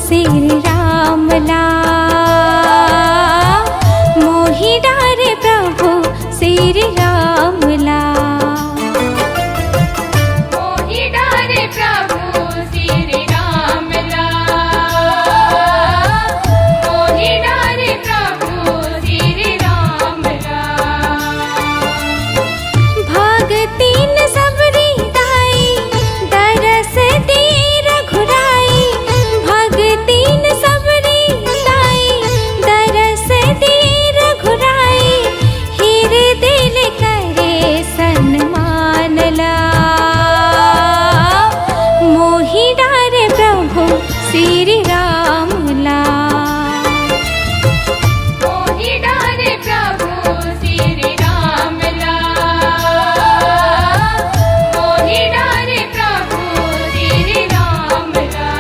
श्री राम ला मोहि डारे प्रभु श्री राम ला मोहि डारे प्रभु श्री राम ला मोहि डारे प्रभु श्री राम ला भगतीन सबरी दाई दरस दे रघुराई भगतीन सबरी दाई दरस दे रघुराई हीर दिल करे सन्मान ला मोहि डारे प्रभु श्री राम ला मोहि डारे प्रभु श्री राम ला मोहि डारे प्रभु श्री राम ला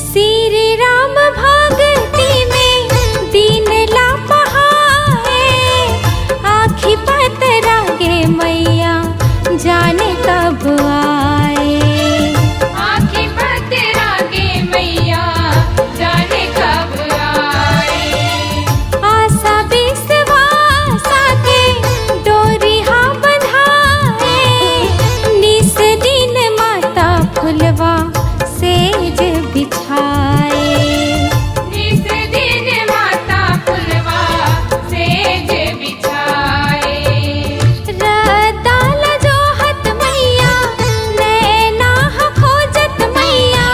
श्री राम भगति में दीन ला पहाए आखि पतरा गे मैया जाने कब आए आखि पतरा गे मैया जाने कब आए आशा विश्वास के डोरी हा बंधाए निस दिन माता फुलवा सेज बिछाए निस दिन माता फुलवा सेज बिछाए रदाल जोहत मैया नैना खोजत मैया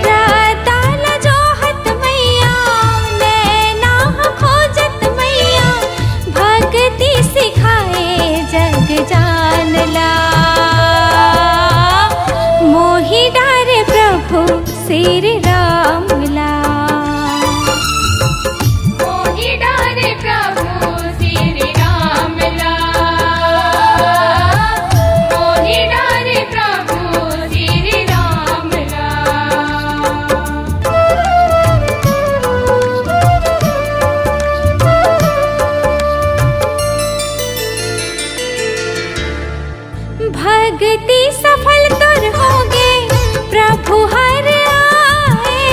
रदाल जोहत मैया नैना खोजत मैया भक्ति सिखाए जग जान ला मोहि डारे प्रभु श्री राम ला मोहि डारे प्रभु श्री राम ला मोहि डारे प्रभु श्री राम ला भक्ति सफल तुर होगे प्रभु हर आए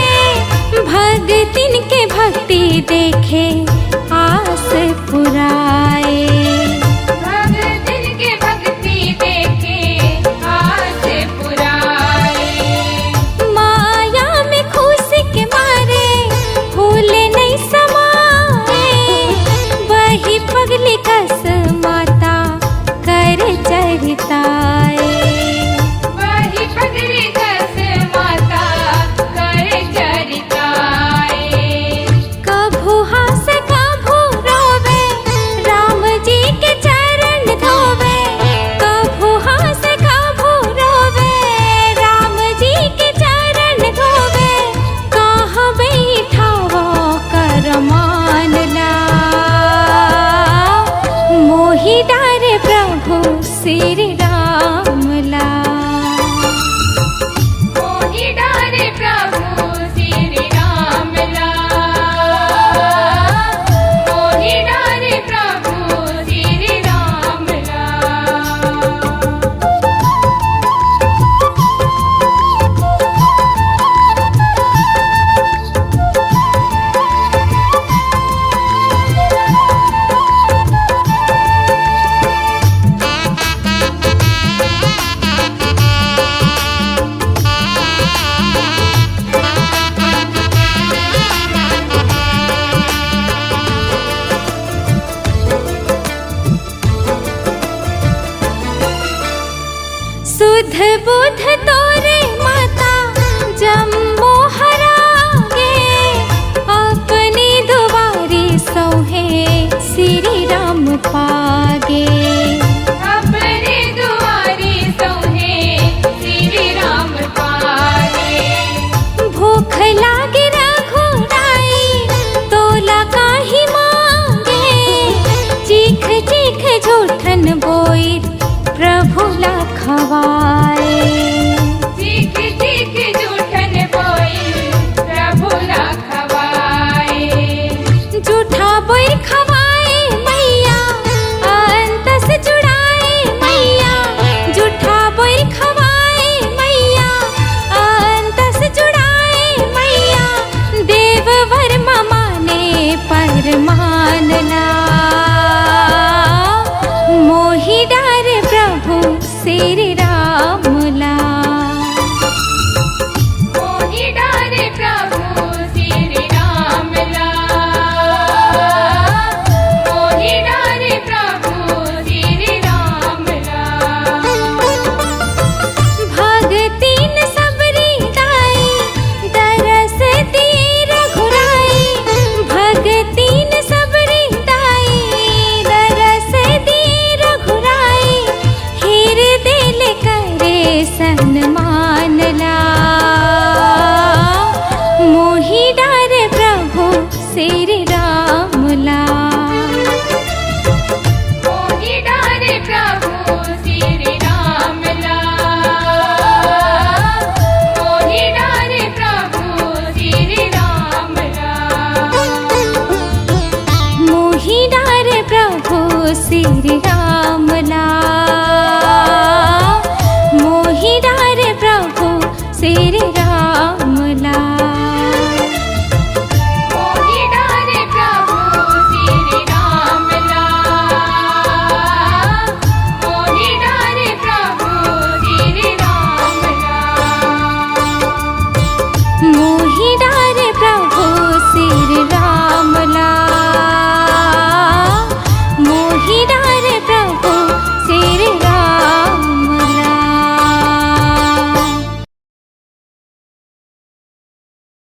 हवा